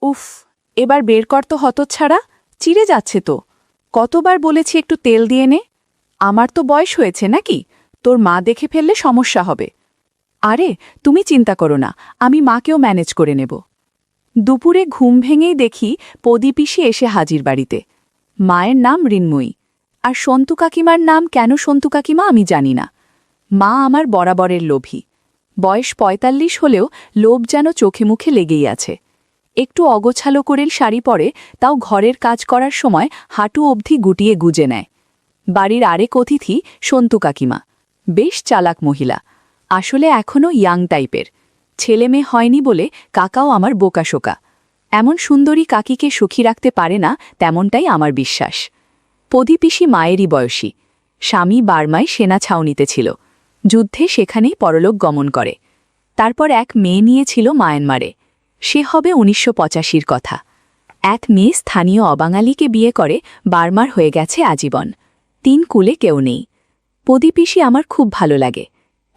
উফ, এবার বের কর তো হতচ্ছাড়া, চিড়ে যাচ্ছে তো। কতবার বলেছি একটু তেল দিয়ে নে। আমার তো বয়স হয়েছে নাকি, তোর মা দেখে ফেললে সমস্যা হবে। আরে তুমি চিন্তা করো না, আমি মাকেও ম্যানেজ করে নেব। দুপুরে ঘুম ভেঙেই দেখি পদীপিসি এসে হাজির বাড়িতে। মায়ের নাম ঋন্ময়ী, আর সন্তু কাকিমার নাম কেন সন্তু কাকিমা আমি জানি না। মা আমার বরাবরের লোভী। বয়স ৪৫ হলেও লোভ যেন চোখে মুখে লেগেই আছে। একটু অগোছালো করে শাড়ি পরে, তাও ঘরের কাজ করার সময় হাঁটু অবধি গুটিয়ে গুজে নেয়। বাড়ির আরেক অতিথি সন্তু কাকিমা, বেশ চালাক মহিলা, আসলে এখনও ইয়াং টাইপের। ছেলে মেয়ে হয়নি বলে কাকাও আমার বোকাশোকা। এমন সুন্দরী কাকিকে সুখী রাখতে পারে না, তেমনটাই আমার বিশ্বাস। পদীপিসি মায়েরই বয়সী। স্বামী বার্মায় সেনা ছাউনিতে ছিল, যুদ্ধে সেখানেই পরলোক গমন করে। তারপর এক মেয়ে নিয়েছিল মায়ানমারে। সে হবে ১৯৮৫-র কথা। এক মেয়ে স্থানীয় অবাঙালিকে বিয়ে করে বার্মার হয়ে গেছে আজীবন। ৩ কুলে কেউ নেই। পদীপিসি আমার খুব ভালো লাগে,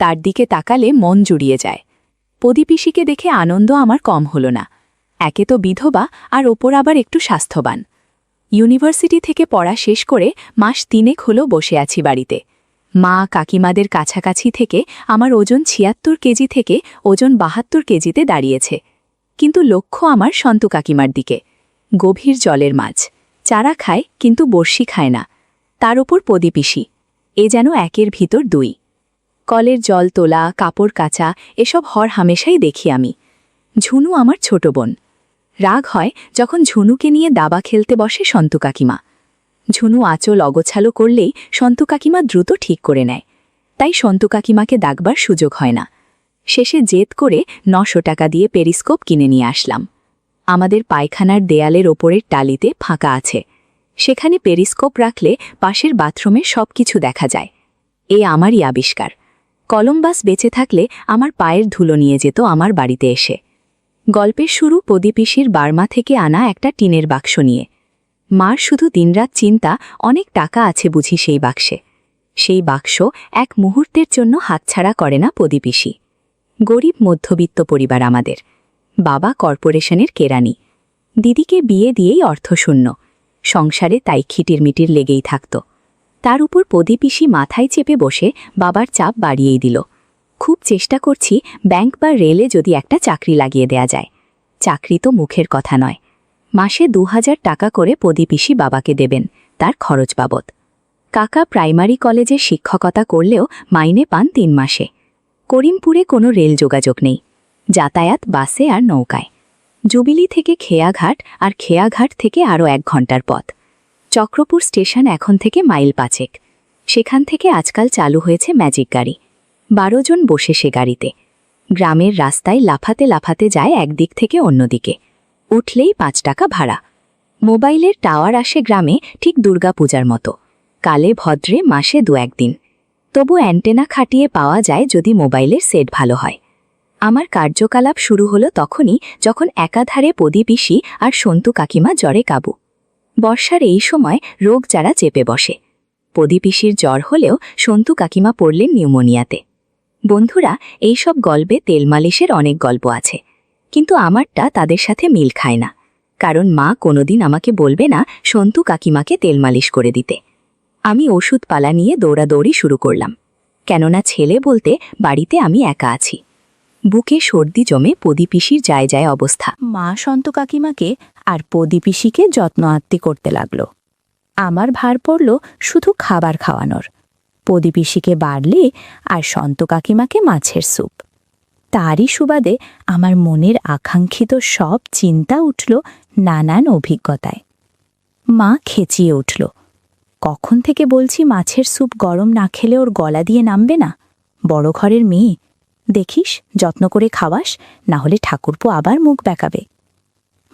তার দিকে তাকালে মন জুড়িয়ে যায়। পদীপিসিকে দেখে আনন্দ আমার কম হল না। একে তো বিধবা, আর ওপর আবার একটু স্বাস্থ্যবান। ইউনিভার্সিটি থেকে পড়া শেষ করে মাস ৩ হলো বসে আছি বাড়িতে। মা কাকিমাদের কাছাকাছি থেকে আমার ওজন ৭৬ কেজি থেকে ওজন ৭২ কেজিতে দাঁড়িয়েছে। কিন্তু লক্ষ্য আমার সন্তু কাকিমার দিকে। গভীর জলের মাছ, চারা খায় কিন্তু বড়শি খায় না। তার ওপর পদীপিসি, এ যেন একের ভিতর দুই। কলের জল তোলা, কাপড় কাচা, এসব হর হামেশাই দেখি আমি। ঝুনু আমার ছোট বোন। রাগ হয় যখন ঝুনুকে নিয়ে দাবা খেলতে বসে সন্তু কাকিমা। ঝুনু আঁচল অগোছালো করলেই সন্তু কাকিমা দ্রুত ঠিক করে নেয়, তাই সন্তু কাকিমাকে ডাকবার সুযোগ হয় না। শেষে জেদ করে ৯০০ টাকা দিয়ে পেরিস্কোপ কিনে নিয়ে আসলাম। আমাদের পায়খানার দেয়ালের ওপরের টালিতে ফাঁকা আছে, সেখানে পেরিস্কোপ রাখলে পাশের বাথরুমে সবকিছু দেখা যায়। এ আমারই আবিষ্কার। কলম্বাস বেঁচে থাকলে আমার পায়ের ধুলো নিয়ে যেত আমার বাড়িতে এসে। গল্পের শুরু পদীপিসির বার্মা থেকে আনা একটা টিনের বাক্স নিয়ে। মার শুধু দিনরাত চিন্তা, অনেক টাকা আছে বুঝি সেই বাক্সে। সেই বাক্স এক মুহূর্তের জন্য হাতছাড়া করে না পদীপিসি। গরিব মধ্যবিত্ত পরিবার আমাদের। বাবা কর্পোরেশনের কেরানি, দিদিকে বিয়ে দিয়েই অর্থশূন্য। সংসারে তাই খিটিরমিটির লেগেই থাকত। তার উপর পদীপিসি মাথায় চেপে বসে বাবার চাপ বাড়িয়েই দিল। খুব চেষ্টা করছি ব্যাংক বা রেলে যদি একটা চাকরি লাগিয়ে দেয়া যায়। চাকরি তো মুখের কথা নয়। মাসে ২০০০ টাকা করে পদীপিসি বাবাকে দেবেন, তার খরচ বাবদ। কাকা প্রাইমারি কলেজে শিক্ষকতা করলেও মাইনে পান ৩ মাসে। করিমপুরে কোনো রেল যোগাযোগ নেই, যাতায়াত বাসে আর নৌকায়। জুবিলি থেকে খেয়াঘাট, আর খেয়াঘাট থেকে আরও ১ ঘণ্টার পথ। চক্রপুর স্টেশন এখন থেকে মাইল ৫। সেখান থেকে আজকাল চালু হয়েছে ম্যাজিক গাড়ি। ১২ জন বসে সে গাড়িতে। গ্রামের রাস্তায় লাফাতে লাফাতে যায় একদিক থেকে অন্যদিকে। উঠলেই ৫ টাকা ভাড়া। মোবাইলের টাওয়ার আসে গ্রামে ঠিক দুর্গাপূজার মতো, কালে ভদ্রে মাসে ২-১ দিন। তবু অ্যান্টেনা খাটিয়ে পাওয়া যায় যদি মোবাইলের সেট ভালো হয়। আমার কার্যকলাপ শুরু হলো তখনই যখন একাধারে পদীপিসি আর সন্তু কাকিমা জ্বরে কাবু। বর্ষার এই সময় রোগ যারা চেপে বসে। পদীপিসির জ্বর হলেও সন্তু কাকিমা পড়লেন নিউমোনিয়াতে। বন্ধুরা, এইসব গল্পে তেল মালিশের অনেক গল্প আছে, কিন্তু আমারটা তাদের সাথে মিল খায় না। কারণ মা কোনোদিন আমাকে বলবে না সন্তু কাকিমাকে তেল মালিশ করে দিতে। আমি ওষুধপালা নিয়ে দৌড়াদৌড়ি শুরু করলাম, কেননা ছেলে বলতে বাড়িতে আমি একা আছি। বুকে সর্দি জমে পদীপিসির যায় যায় অবস্থা। মা সন্তু কাকিমাকে আর পদীপিসিকে যত্ন আত্তি করতে লাগল। আমার ভার পড়ল শুধু খাবার খাওয়ানোর। পদীপিসিকে বাড়লি আর সন্তু কাকিমাকে মাছের স্যুপ। তারই সুবাদে আমার মনের আকাঙ্ক্ষিত সব চিন্তা উঠল নানান অভিজ্ঞতায়। মা খেচিয়ে উঠল, কখন থেকে বলছি মাছের স্যুপ গরম না খেলে ওর গলা দিয়ে নামবে না। বড় ঘরের মেয়ে, দেখিস যত্ন করে খাওয়াস, না হলে ঠাকুরপো আবার মুখ বেঁকাবে।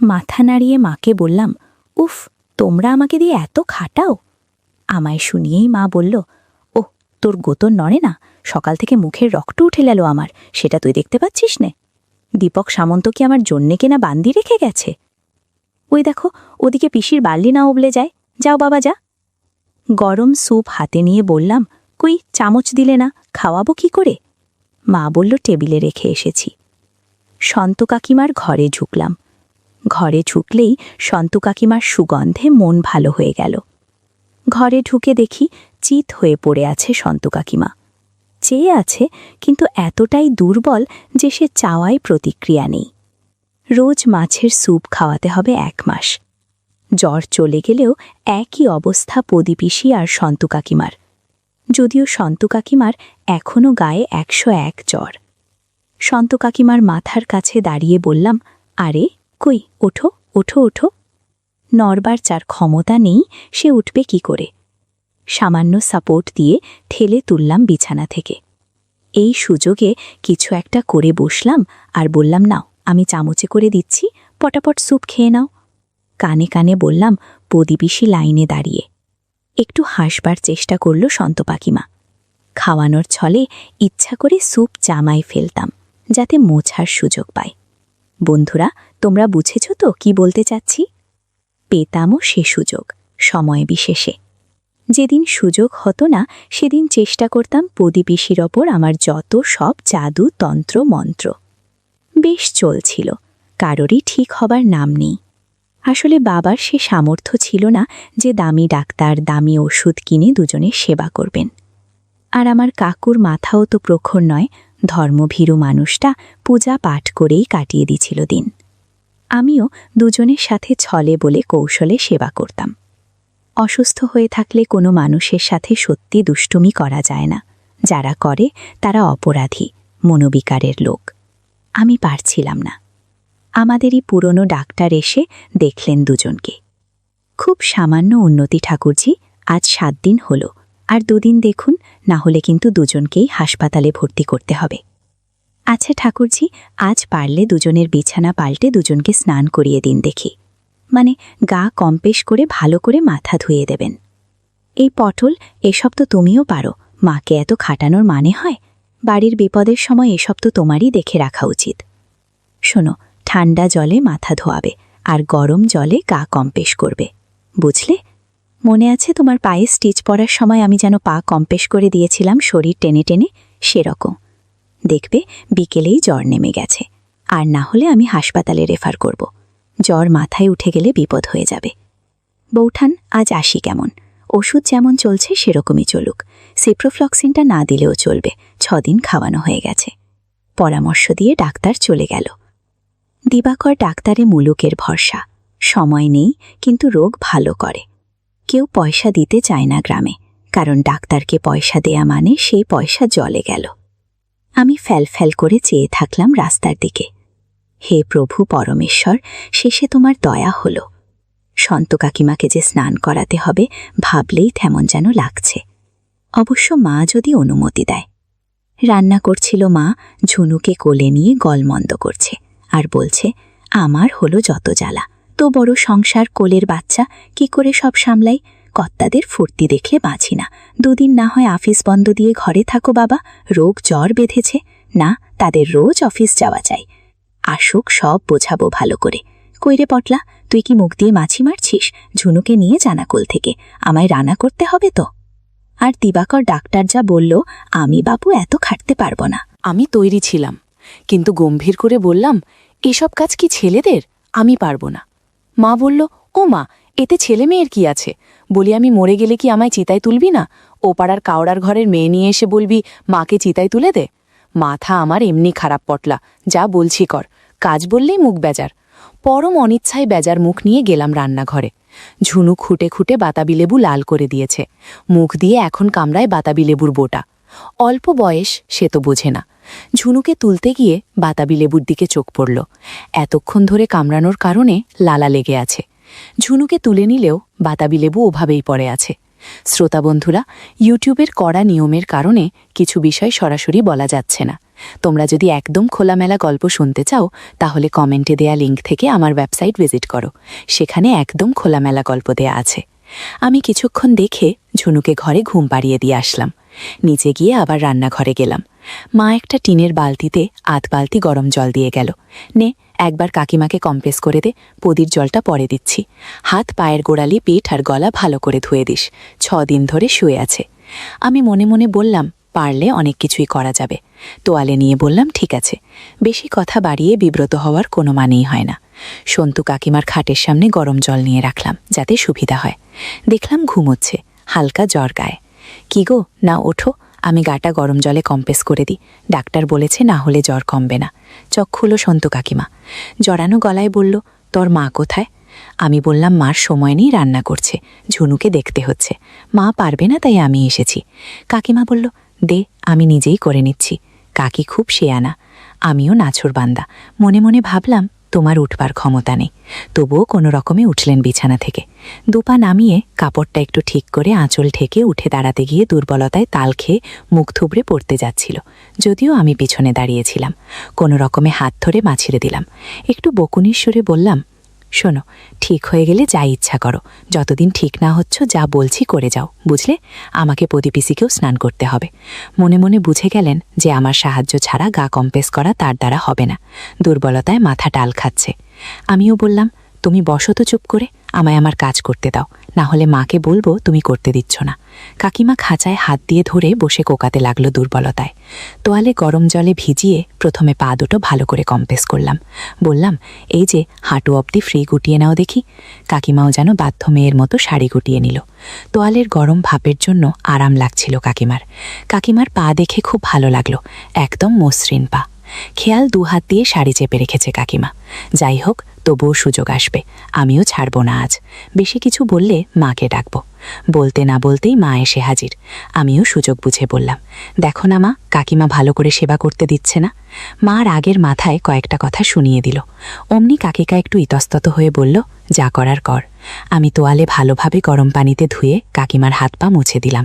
মাথা নাড়িয়ে মাকে বললাম, উফ, তোমরা আমাকে দিয়ে এত খাটাও। আমায় শুনিয়েই মা বলল, ওহ, তোর গোতর নড়ে না, সকাল থেকে মুখের রক্ত উঠে গেল আমার, সেটা তুই দেখতে পাচ্ছিস নে? দীপক সামন্ত কি আমার জন্যে কেনা বান্দি রেখে গেছে? ওই দেখো, ওদিকে পিসির বাল্লি না উবলে যায়, যাও বাবা যা। গরম স্যুপ হাতে নিয়ে বললাম, কই চামচ দিলে না, খাওয়াবো কি করে? মা বলল, টেবিলে রেখে এসেছি। সন্তু কাকিমার ঘরে ঢুকলাম। ঘরে ঢুকলেই সন্তু কাকিমার সুগন্ধে মন ভালো হয়ে গেল। ঘরে ঢুকে দেখি চিত হয়ে পড়ে আছে সন্তু কাকিমা। চেয়ে আছে, কিন্তু এতটাই দুর্বল যে সে চাওয়ায় প্রতিক্রিয়া নেই। রোজ মাছের স্যুপ খাওয়াতে হবে 1 মাস। জ্বর চলে গেলেও একই অবস্থা প্রদীপিসি আর সন্তু কাকিমার, যদিও সন্তু কাকিমার এখনও গায়ে 101 জ্বর। সন্তু কাকিমার মাথার কাছে দাঁড়িয়ে বললাম, আরে কই, ওঠো ওঠো ওঠো। নড়বার যার ক্ষমতা নেই সে উঠবে কি করে? সামান্য সাপোর্ট দিয়ে ঠেলে তুললাম বিছানা থেকে। এই সুযোগে কিছু একটা করে বসলাম আর বললাম, নাও আমি চামচে করে দিচ্ছি, পটাপট স্যুপ খেয়ে নাও। কানে কানে বললাম, প্রদীপিসি লাইনে দাঁড়িয়ে। একটু হাসবার চেষ্টা করল সন্তু কাকিমা। খাওয়ানোর ছলে ইচ্ছা করে স্যুপ জামায় ফেলতাম, যাতে মোছার সুযোগ পায়। বন্ধুরা, তোমরা বুঝেছ তো কি বলতে চাচ্ছি? পেতামও সে সুযোগ, সময় বিশেষে। যেদিন সুযোগ হতো না সেদিন চেষ্টা করতাম প্রদীপিসির ওপর আমার যত সব জাদু তন্ত্র মন্ত্র। বেশ চলছিল, কারোরই ঠিক হবার নাম নেই। আসলে বাবার সে সামর্থ্য ছিল না যে দামি ডাক্তার, দামি ওষুধ কিনে দুজনের সেবা করবেন। আর আমার কাকুর মাথাও তো প্রখর নয়, ধর্মভীরু মানুষটা পূজা পাঠ করেই কাটিয়ে দিছিল দিন। আমিও দুজনের সাথে ছলে বলে কৌশলে সেবা করতাম। অসুস্থ হয়ে থাকলে কোনো মানুষের সাথে সত্যি দুষ্টুমি করা যায় না। যারা করে তারা অপরাধী, মনোবিকারের লোক। আমি পারছিলাম না। আমাদেরই পুরনো ডাক্তার এসে দেখলেন দুজনকে। খুব সামান্য উন্নতি ঠাকুরজি, আজ 7 দিন হলো, আর 2 দিন দেখুন, না হলে কিন্তু দুজনকেই হাসপাতালে ভর্তি করতে হবে। আচ্ছা ঠাকুরজি, আজ পারলে দুজনের বিছানা পাল্টে দুজনকে স্নান করিয়ে দিন দেখি। মানে গা কম্পেশ করে ভালো করে মাথা ধুয়ে দেবেন। এই পটল, এসব তো তুমিও পারো, মাকে এত খাটানোর মানে হয়? বাড়ির বিপদের সময় এসব তো তোমারই দেখে রাখা উচিত। শোনো, ঠান্ডা জলে মাথা ধোয়াবে আর গরম জলে গা কম্পেশ করবে, বুঝলে? মনে আছে তোমার পায়ে স্টিচ পরার সময় আমি যেন পা কম্পেশ করে দিয়েছিলাম শরীর টেনে টেনে? সেরকম। দেখবে বিকেলেই জ্বর নেমে গেছে, আর না হলে আমি হাসপাতালে রেফার করব। জ্বর মাথায় উঠে গেলে বিপদ হয়ে যাবে। বৌঠান, আজ আসি কেমন? ওষুধ যেমন চলছে সেরকমই চলুক। সিপ্রোফ্লক্সিনটা না দিলেও চলবে, 6 দিন খাওয়ানো হয়ে গেছে। পরামর্শ দিয়ে ডাক্তার চলে গেল। দিবাকর ডাক্তারে মুলুকের ভরসা। সময় নেই, কিন্তু রোগ ভালো করে। কেউ পয়সা দিতে চায় না গ্রামে, কারণ ডাক্তারকে পয়সা দেয়া মানে সেই পয়সা জলে গেল। আমি ফ্যাল করে চেয়ে থাকলাম রাস্তার দিকে। হে প্রভু পরমেশ্বর, শেষে তোমার দয়া হলো। সন্তু কাকিমাকে যে স্নান করাতে হবে ভাবলেই তেমন যেন লাগছে। অবশ্য মা যদি অনুমতি দেয়। রান্না করছিল মা, ঝুনুকে কোলে নিয়ে গলমন্দ করছে আর বলছে, আমার হলো যত জ্বালা, তো বড় সংসার, কোলের বাচ্চা, কি করে সব সামলাই? কর্তাদের ফুর্তি দেখলে বাঁচি না। 2 দিন না হয় অফিস বন্ধ দিয়ে ঘরে থাকো বাবা, রোগ জ্বর বেঁধেছে না, তাদের রোজ অফিস যাওয়া চাই। আসুক, সব বোঝাবো ভালো করে। কইরে পটলা, তুই কি মুখ দিয়ে মাছি মারছিস? ঝুনুকে নিয়ে জানাকুল থেকে আমায় রান্না করতে হবে তো। আর দিবাকর ডাক্তার যা বলল, আমি বাপু এত খাটতে পারবো না। আমি তৈরি ছিলাম, কিন্তু গম্ভীর করে বললাম, এসব কাজ কি ছেলেদের? আমি পারবো না। মা বলল, ও মা, এতে ছেলে মেয়ের কি আছে? বলি, আমি মরে গেলে কি আমায় চিতায় তুলবি না? ও পাড়ার কাওড়ার ঘরের মেয়ে নিয়ে এসে বলবি মাকে চিতায় তুলে দে? মাথা আমার এমনি খারাপ পটলা, যা বলছি কর। কাজ বললেই মুখ বেজার। পরম অনিচ্ছায় বেজার মুখ নিয়ে গেলাম রান্নাঘরে। ঝুনু খুঁটে খুঁটে বাতাবি লেবু লাল করে দিয়েছে। মুখ দিয়ে এখন কামড়ায় বাতাবি লেবুর বোটা। অল্প বয়স, সে তো বোঝে না। ঝুনুকে তুলতে গিয়ে বাতাবি লেবুর দিকে চোখ পড়ল। এতক্ষণ ধরে কামড়ানোর কারণে লালা লেগে আছে। ঝুনুকে তুলে নিলেও বাতাবি লেবু ওভাবেই পড়ে আছে। শ্রোতা বন্ধুরা, ইউটিউবের কড়া নিয়মের কারণে কিছু বিষয় সরাসরি বলা যাচ্ছে না। তোমরা যদি একদম খোলামেলা গল্প শুনতে চাও, তাহলে কমেন্টে দেয়া লিঙ্ক থেকে আমার ওয়েবসাইট ভিজিট করো। সেখানে একদম খোলামেলা গল্প দেয়া আছে। আমি কিছুক্ষণ দেখে ঝুনুকে ঘরে ঘুম পাড়িয়ে দিয়ে আসলাম। নিচে গিয়ে আবার রান্নাঘরে গেলাম। মা একটা টিনের বালতিতে 8 বালতি গরম জল দিয়ে গেল। নে, একবার কাকিমাকে কম্প্রেস করে দে, পদির জলটা পরে দিচ্ছি। হাত, পায়ের গোড়ালি, পেট আর গলা ভালো করে ধুয়ে দিস, 6 দিন ধরে শুয়ে আছে। আমি মনে মনে বললাম, পারলে অনেক কিছুই করা যাবে। তোয়ালে নিয়ে বললাম ঠিক আছে। বেশি কথা বাড়িয়ে বিব্রত হওয়ার কোনো মানেই হয় না। সন্তু কাকিমার খাটের সামনে গরম জল নিয়ে রাখলাম যাতে সুবিধা হয়। দেখলাম ঘুমোচ্ছে, হালকা জ্বর গায়ে। কি গো, না ওঠো, আমি গাটা গরম জলে কম্প্রেস করে দিই। ডাক্তার বলেছে না হলে জ্বর কমবে না। চোখ খুলো সন্তু কাকিমা। জড়ানো গলায় বলল, তোর মা কোথায়? আমি বললাম মার সময় নেই, রান্না করছে, ঝুনুকে দেখতে হচ্ছে, মা পারবে না তাই আমি এসেছি। কাকিমা বলল, দে, আমি নিজেই করে নিচ্ছি। কাকি খুব শেয়ানা, আমিও নাছর বান্দা। মনে মনে ভাবলাম তোমার উঠবার ক্ষমতা নেই। তবুও কোনো রকমে উঠলেন বিছানা থেকে। দুপা নামিয়ে কাপড়টা একটু ঠিক করে আঁচল ঠেকে উঠে দাঁড়াতে গিয়ে দুর্বলতায় তাল খেয়ে মুখ থুবড়ে পড়তে যাচ্ছিল। যদিও আমি পিছনে দাঁড়িয়েছিলাম। কোনো রকমে হাত ধরে মাছিরে দিলাম। একটু বকুনির সুরে বললাম, শোনো, ঠিক হয়ে গেলে যা ইচ্ছা করো, যতদিন ঠিক না হচ্ছ যা বলছি করে যাও, বুঝলে? আমাকে প্রদীপিসিকেও স্নান করতে হবে। মনে মনে বুঝে গেলেন যে আমার সাহায্য ছাড়া গা কম্প্রেস করা তার দ্বারা হবে না। দুর্বলতায় মাথা টাল খাচ্ছে। আমিও বললাম, তুমি বসো তো চুপ করে, আমায় আমার কাজ করতে দাও, না হলে মাকে বলবো তুমি করতে দিচ্ছ না। কাকিমা খাঁচায় হাত দিয়ে ধরে বসে কোকাতে লাগলো দুর্বলতায়। তোয়ালে গরম জলে ভিজিয়ে প্রথমে পা দুটো ভালো করে কম্প্রেস করলাম। বললাম, এই যে হাঁটু অবধি ফ্রি গুটিয়ে নাও দেখি। কাকিমাও যেন বাধ্য মেয়ের মতো শাড়ি গুটিয়ে নিল। তোয়ালের গরম ভাপের জন্য আরাম লাগছিল কাকিমার। কাকিমার পা দেখে খুব ভালো লাগলো, একদম মসৃণ পা। খেয়াল দুহাত দিয়ে শাড়ি চেপে রেখেছে কাকিমা। যাই হোক, তবুও সুযোগ আসবে, আমিও ছাড়ব না আজ। বেশি কিছু বললে মাকে ডাকব। বলতে না বলতেই মা এসে হাজির। আমিও সুযোগ বুঝে বললাম, দেখো না মা, কাকিমা ভালো করে সেবা করতে দিচ্ছে না। মা রাগের মাথায় কয়েকটা কথা শুনিয়ে দিল। অমনি কাকিকা একটু ইতস্তত হয়ে বলল, যা করার কর। আমি তোয়ালে ভালোভাবে গরম পানিতে ধুয়ে কাকিমার হাত পা মুছে দিলাম।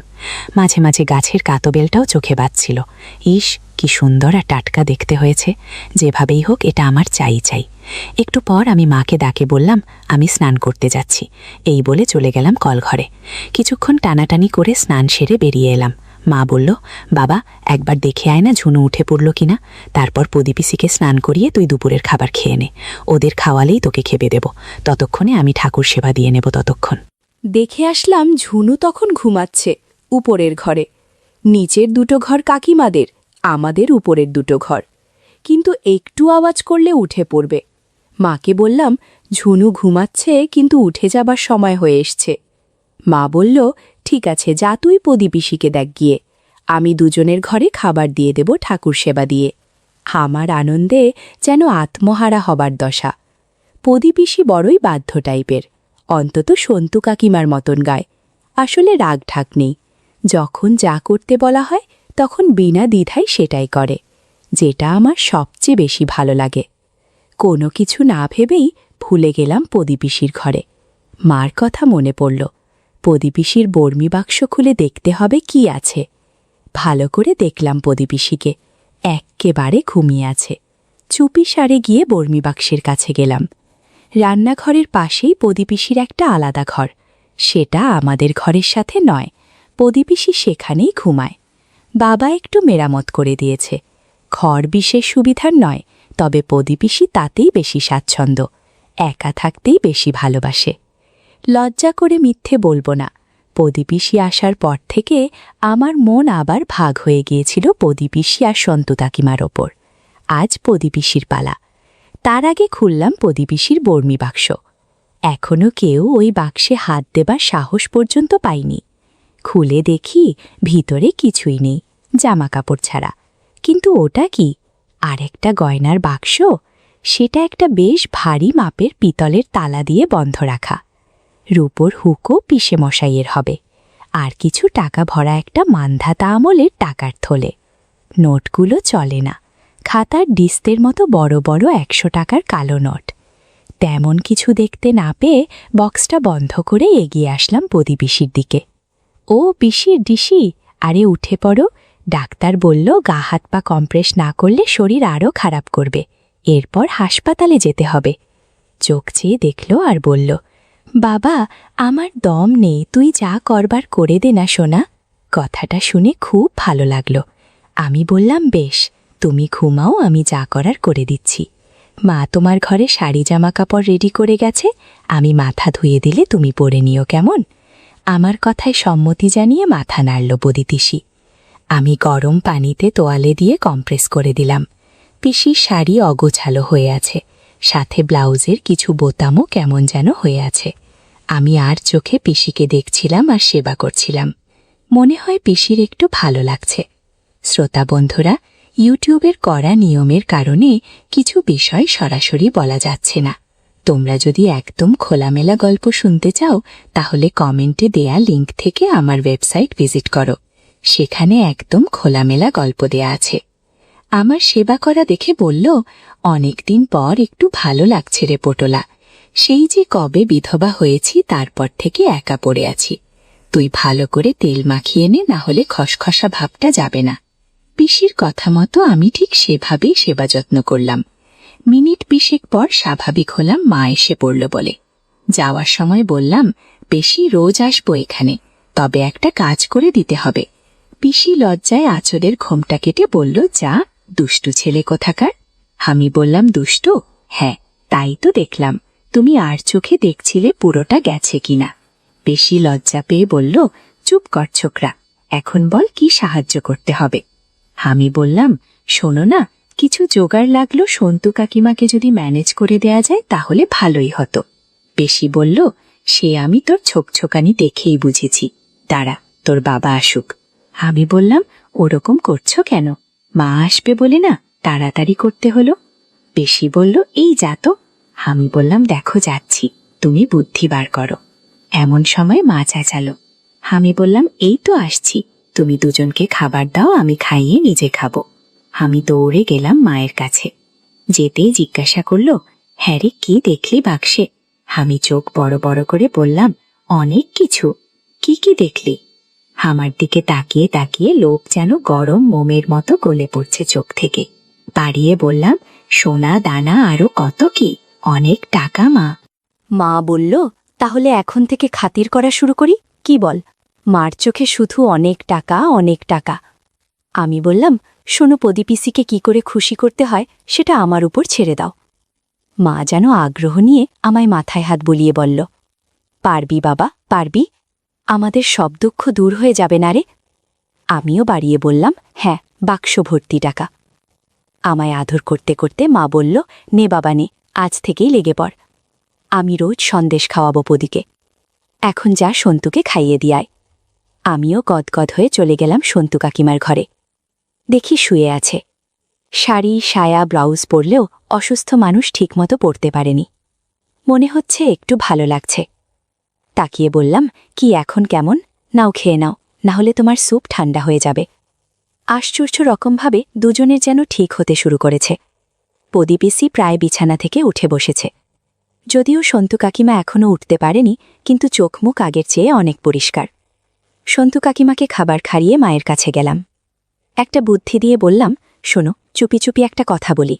মাঝে মাঝে গাছের কাতবেলটাও চোখে বাজছিল। ইস, কি সুন্দর আর টাটকা দেখতে হয়েছে। যেভাবেই হোক এটা আমার চাই চাই। একটু পর আমি মাকে ডাকে বললাম, আমি স্নান করতে যাচ্ছি। এই বলে চলে গেলাম কলঘরে। কিছুক্ষণ টানাটানি করে স্নান সেরে বেরিয়ে এলাম। মা বলল, বাবা একবার দেখে আয় না ঝুনু উঠে পড়ল কিনা। তারপর প্রদীপিসিকে স্নান করিয়ে তুই দুপুরের খাবার খেয়ে নে। ওদের খাওয়ালেই তোকে খেবে দেব, ততক্ষণে আমি ঠাকুর সেবা দিয়ে নেব ততক্ষণ। দেখে আসলাম ঝুনু তখন ঘুমাচ্ছে উপরের ঘরে। নিচের দুটো ঘর কাকিমাদের, আমাদের উপরের দুটো ঘর। কিন্তু একটু আওয়াজ করলে উঠে পড়বে। মাকে বললাম, ঝুনু ঘুমাচ্ছে কিন্তু উঠে যাবার সময় হয়ে এসছে। মা বলল, ঠিক আছে, যা তুই প্রদীপিসিকে দেখ গিয়ে, আমি দুজনের ঘরে খাবার দিয়ে দেব ঠাকুর সেবা দিয়ে। আমার আনন্দে যেন আত্মহারা হবার দশা। প্রদীপিসি বড়ই বাধ্য টাইপের, অন্তত সন্তু কাকিমার মতন গায়। আসলে রাগ ঢাক নেই, যখন যা করতে বলা হয় তখন বিনা দ্বিধায় সেটাই করে, যেটা আমার সবচেয়ে বেশি ভালো লাগে। কোনো কিছু না ভেবেই ভুলে গেলাম প্রদীপিসির ঘরে। মার কথা মনে পড়ল। প্রদীপিসির বর্মি বাক্স খুলে দেখতে হবে কি আছে। ভালো করে দেখলাম প্রদীপিসিকে, এক্কেবারে ঘুমিয়ে আছে। চুপি সারে গিয়ে বর্মি বাক্সের কাছে গেলাম। রান্নাঘরের পাশেই প্রদীপিসির একটা আলাদা ঘর, সেটা আমাদের ঘরের সাথে নয়। প্রদীপিসি সেখানেই ঘুমায়। বাবা একটু মেরামত করে দিয়েছে। ঘর বিশেষ সুবিধার নয়, তবে প্রদীপিসি তাতেই বেশি স্বাচ্ছন্দ্য, একা থাকতেই বেশি ভালোবাসে। লজ্জা করে মিথ্যে বলবো না, প্রদীপিসি আসার পর থেকে আমার মন আবার ভাগ হয়ে গিয়েছিল প্রদীপিসি আর সন্তু কাকিমার ওপর। আজ প্রদীপিসির পালা। তার আগে খুললাম প্রদীপিসির বর্মি বাক্স। এখনও কেউ ওই বাক্সে হাত দেবার সাহস পর্যন্ত পাইনি। খুলে দেখি ভিতরে কিছুই নেই, জামা কাপড় ছাড়া। কিন্তু ওটা কি? আর একটা গয়নার বাক্স। সেটা একটা বেশ ভারী মাপের পিতলের তালা দিয়ে বন্ধ রাখা। রূপোর হুকো পিসে মশাইয়ের হবে। আর কিছু টাকা ভরা একটা মান্ধাতা আমলের টাকার থলে। নোটগুলো চলে না, খাতার ডিস্তের মতো বড় বড় 100 টাকার কালো নোট। তেমন কিছু দেখতে না পেয়ে বক্সটা বন্ধ করে এগিয়ে আসলাম প্রদীপিসির দিকে। ও পিসির ডিসি, আরে উঠে পড়ো। ডাক্তার বলল গা হাত পা কম্প্রেস না করলে শরীর আরও খারাপ করবে, এরপর হাসপাতালে যেতে হবে। চোখ চেয়ে দেখল আর বলল, বাবা আমার দম নেই, তুই যা করবার করে দে না সোনা। কথাটা শুনে খুব ভালো লাগলো। আমি বললাম, বেশ, তুমি ঘুমাও, আমি যা করার করে দিচ্ছি। মা তোমার ঘরে শাড়ি জামা কাপড় রেডি করে গেছে, আমি মাথা ধুয়ে দিলে তুমি পরে নিও, কেমন? আমার কথায় সম্মতি জানিয়ে মাথা নাড়ল প্রদীপিসি। আমি গরম পানিতে তোয়ালে দিয়ে কম্প্রেস করে দিলাম। পিসির শাড়ি অগোছালো হয়ে আছে, সাথে ব্লাউজের কিছু বোতামও কেমন যেন হয়ে আছে। আমি আর চোখে পিসিকে দেখছিলাম আর সেবা করছিলাম। মনে হয় পিসির একটু ভালো লাগছে। শ্রোতা বন্ধুরা, ইউটিউবের কড়া নিয়মের কারণে কিছু বিষয় সরাসরি বলা যাচ্ছে না। তোমরা যদি একদম খোলামেলা গল্প শুনতে চাও, তাহলে কমেন্টে দেয়া লিংক থেকে আমার ওয়েবসাইট ভিজিট করো। সেখানে একদম খোলামেলা গল্প দেয়া আছে। আমার সেবা করা দেখে বলল, অনেকদিন পর একটু ভালো লাগছে রে পটোলা। সেই যে কবে বিধবা হয়েছি তারপর থেকে একা পড়ে আছি। তুই ভালো করে তেল মাখিয়ে নে, না হলে খসখসা ভাবটা যাবে না। পিসির কথা মতো আমি ঠিক সেভাবেই সেবা যত্ন করলাম। মিনিট 20 পর স্বাভাবিক হলাম মা এসে পড়ল বলে। যাওয়ার সময় বললাম, পিসি রোজ আসবো এখানে, তবে একটা কাজ করে দিতে হবে। পিসি লজ্জায় আঁচলের ঘোমটা কেটে বলল, যা, দুষ্টু ছেলে কোথাকার। আমি বললাম, দুষ্টু? হ্যাঁ, তাই তো দেখলাম। তুমি আর চোখে দেখছিলে পুরোটা গেছে কিনা। পিসি লজ্জা পেয়ে বলল, চুপ কর ছোকরা, এখন বল কি সাহায্য করতে হবে। আমি বললাম, শোনো না, কিছু জোগাড় লাগলো, সন্তু কাকিমাকে যদি ম্যানেজ করে দেয়া যায় তাহলে ভালোই হতো। পিসি বলল, সে আমি তোর ছোকছোকানি দেখেই বুঝেছি, দাঁড়া তোর বাবা আসুক। আমি বললাম, ওরকম করছো কেন? মা আসবে বলে না তাড়াতাড়ি করতে হলো। পিসি বলল, এই যা তো। আমি বললাম, দেখো যাচ্ছি, তুমি বুদ্ধি বার করো। এমন সময় মা চেঁচালো। আমি বললাম, এই তো আসছি, তুমি দুজনকে খাবার দাও, আমি খাইয়ে নিজে খাবো। আমি দৌড়ে গেলাম মায়ের কাছে। যেতেই জিজ্ঞাসা করল, হ্যাঁ রে, কি দেখলি বাক্সে? আমি চোখ বড় বড় করে বললাম, অনেক কিছু। কি কি দেখলি? আমার দিকে তাকিয়ে তাকিয়ে লোক যেন গরম মোমের মতো গলে পড়ছে চোখ থেকে। পাড়িয়ে বললাম, সোনা দানা আরো কত কি, অনেক টাকা মা। মা বলল, তাহলে এখন থেকে খাতির করা শুরু করি, কি বল? মার চোখে শুধু অনেক টাকা, অনেক টাকা। আমি বললাম, শোনো, পদিপিসিকে কি করে খুশি করতে হয় সেটা আমার উপর ছেড়ে দাও। মা যেন আগ্রহ নিয়ে আমায় মাথায় হাত বুলিয়ে বলল, পারবি বাবা, পারবি, আমাদের সব দুঃখ দূর হয়ে যাবে না রে। আমিও বাড়িয়ে বললাম, হ্যাঁ, বাক্স ভর্তি টাকা। আমায় আদর করতে করতে মা বলল, নে বাবা নে, আজ থেকেই লেগে পড়। আমি রোজ সন্দেশ খাওয়াবো পদিকে। এখন যা সন্তুকে খাইয়ে দিয়ায়। আমিও গদগদ হয়ে চলে গেলাম সন্তু কাকিমার ঘরে। দেখি শুয়ে আছে। শাড়ি, সায়া, ব্লাউজ পরলেও অসুস্থ মানুষ ঠিকমতো পরতে পারেনি। মনে হচ্ছে একটু ভালো লাগছে। তাকিয়ে বললাম, কি এখন কেমন? নাও খেয়ে নাও, না হলে তোমার স্যুপ ঠান্ডা হয়ে যাবে। আশ্চর্য রকমভাবে দুজনের যেন ঠিক হতে শুরু করেছে। পদিপিসি প্রায় বিছানা থেকে উঠে বসেছে। যদিও সন্তু কাকিমা এখনও উঠতে পারেনি, কিন্তু চোখ মুখ আগের চেয়ে অনেক পরিষ্কার। সন্তু কাকিমাকে খাবার খাইয়ে মায়ের কাছে গেলাম। একটা বুদ্ধি দিয়ে বললাম, শোনো, চুপি চুপি একটা কথা বলি।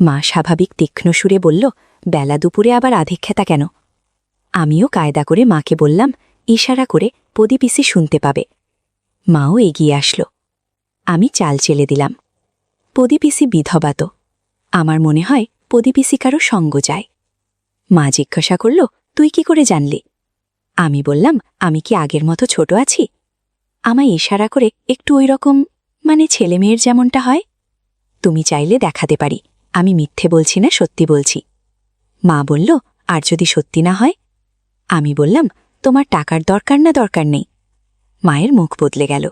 মা স্বাভাবিক তীক্ষ্ণ সুরে বলল, বেলা দুপুরে আবার আধিক্ষেতা কেন? আমিও কায়দা করে মাকে বললাম, ইশারা করে পদিপিসি শুনতে পাবে। মাও এগিয়ে আসলো। আমি চাল চেলে দিলাম। পদিপিসি বিধবা তো। আমার মনে হয় পদিপিসি কারো সঙ্গ যায়। মা জিজ্ঞাসা করল, তুই কি করে জানলি? আমি বললাম, আমি কি আগের মতো ছোট আছি? আমায় ইশারা করে একটু ওই রকম, মানে ছেলে মেয়ের যেমনটা হয়। তুমি চাইলে দেখাতে পারি আমি মিথ্যে বলছি না, সত্যি বলছি। মা বলল, আর যদি সত্যি না হয়? আমি বললাম, তোমার টাকার দরকার না দরকার নেই। মায়ের মুখ বদলে গেল।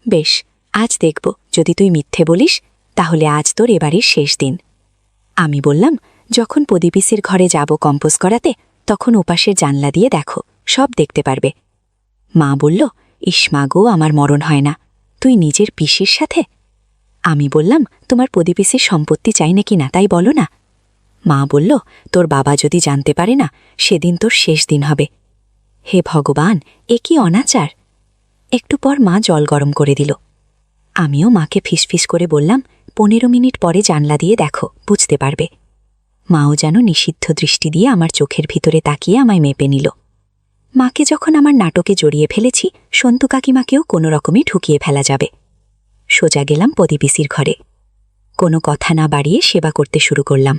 বেশ, আজ দেখব, যদি তুই মিথ্যে বলিস তাহলে আজ তোর এবারের শেষ দিন। আমি বললাম, যখন পদিপিসির ঘরে যাব কম্পোজ করাতে, তখন ওপাশের জানলা দিয়ে দেখো, সব দেখতে পারবে। মা বলল, ইসমা গো, আমার মরণ হয় না, তুই নিজের পিসির সাথে? আমি বললাম, তোমার পদিপিসির সম্পত্তি চাই নাকি না তাই বলো না। মা বলল, তোর বাবা যদি জানতে পারে না, সেদিন তোর শেষ দিন হবে। হে ভগবান, এ কি অনাচার! একটু পর মা জল গরম করে দিল। আমিও মাকে ফিসফিস করে বললাম, 15 মিনিট পরে জানলা দিয়ে দেখো, বুঝতে পারবে। মাও যেন নিষিদ্ধ দৃষ্টি দিয়ে আমার চোখের ভিতরে তাকিয়ে আমায় মেপে নিল। মাকে যখন আমার নাটকে জড়িয়ে ফেলেছি, সন্তু কাকিমাকেও কোনো রকমে ঢুকিয়ে ফেলা যাবে। সোজা গেলাম পদিপিসির ঘরে। কোনো কথা না বাড়িয়ে সেবা করতে শুরু করলাম।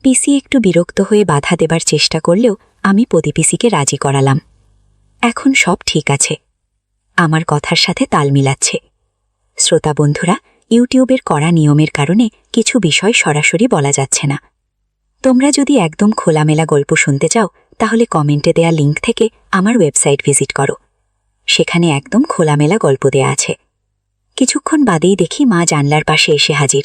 পিসি একটু বিরক্ত হয়ে বাধা দেবার চেষ্টা করলেও আমি পদিপিসিকে রাজি করালাম। এখন সব ঠিক আছে, আমার কথার সাথে তাল মিলাচ্ছে। শ্রোতা বন্ধুরা, ইউটিউবের কড়া নিয়মের কারণে কিছু বিষয় সরাসরি বলা যাচ্ছে না। তোমরা যদি একদম খোলামেলা গল্প শুনতে চাও তাহলে কমেন্টে দেয়া লিঙ্ক থেকে আমার ওয়েবসাইট ভিজিট করো। সেখানে একদম খোলামেলা গল্প দেয়া আছে। কিছুক্ষণ বাদেই দেখি মা জানলার পাশে এসে হাজির।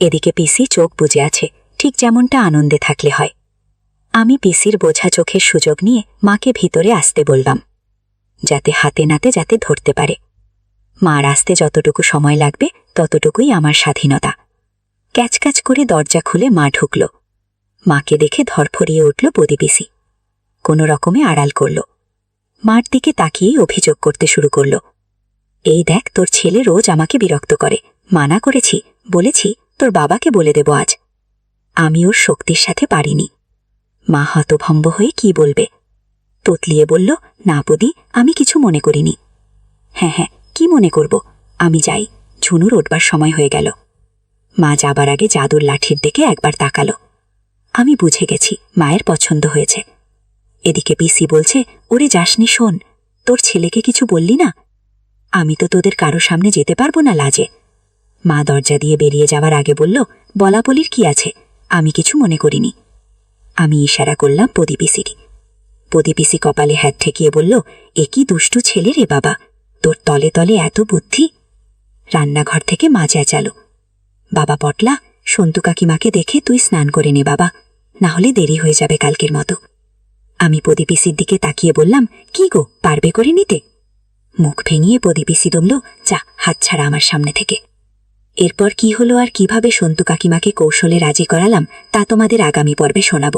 এদিকে পিসি চোখ বুজে আছে, ঠিক যেমনটা আনন্দে থাকলে হয়। আমি পিসির বোঝা চোখের সুযোগ নিয়ে মাকে ভিতরে আসতে বললাম, যাতে হাতে নাতে যাতে ধরতে পারে। মার আসতে যতটুকু সময় লাগবে ততটুকুই আমার স্বাধীনতা। ক্যাচক্যাচ করে দরজা খুলে মা ঢুকল। মাকে দেখে ধরফরিয়ে উঠল প্রদীপিসি। কোনো রকমে আড়াল করল। মার দিকে তাকিয়েই অভিযোগ করতে শুরু করল, এই দেখ, তোর ছেলে রোজ আমাকে বিরক্ত করে। মানা করেছি, বলেছি তোর বাবাকে বলে দেব আজ। আমি ওর শক্তির সাথে পারিনি। মা হতভম্ব হয়ে কি বলবে, তোতলিয়ে বলল, না বদি, আমি কিছু মনে করিনি। হ্যাঁ হ্যাঁ, কি মনে করব, আমি যাই, ঝুনুর উঠবার সময় হয়ে গেল। মা যাবার আগে জাদুর লাঠির দিকে একবার তাকালো। আমি বুঝে গেছি মায়ের পছন্দ হয়েছে। এদিকে পিসি বলছে, ওরে যাসনি, শোন, তোর ছেলেকে কিছু বললি না? আমি তো তোদের কারো সামনে যেতে পারবো না লাজে। মা দরজা দিয়ে বেরিয়ে যাওয়ার আগে বলল, বলা বলির কি আছে, আমি কিছু মনে করিনি। আমি ইশারা করলাম প্রদীপিসিকে। প্রদীপিসি কপালে হাত ঠেকিয়ে বলল, এ কি দুষ্টু ছেলে রে বাবা, তোর তলে তলে এত বুদ্ধি। রান্নাঘর থেকে মা চেঁচালো, বাবা পটলা, সন্তু কাকিমাকে দেখে তুই স্নান করে নে বাবা, না হলে দেরি হয়ে যাবে কালকের মতো। আমি প্রদীপিসির দিকে তাকিয়ে বললাম, কি গো, পারবে করে নিতে? মুখ ভেঙিয়ে প্রদীপিসি দমল, যা, হাত ছাড়া আমার সামনে থেকে। এরপর কি হলো আর কিভাবে সন্তু কাকিমাকে কৌশলে রাজি করালাম তা তোমাদের আগামী পর্বে শোনাব।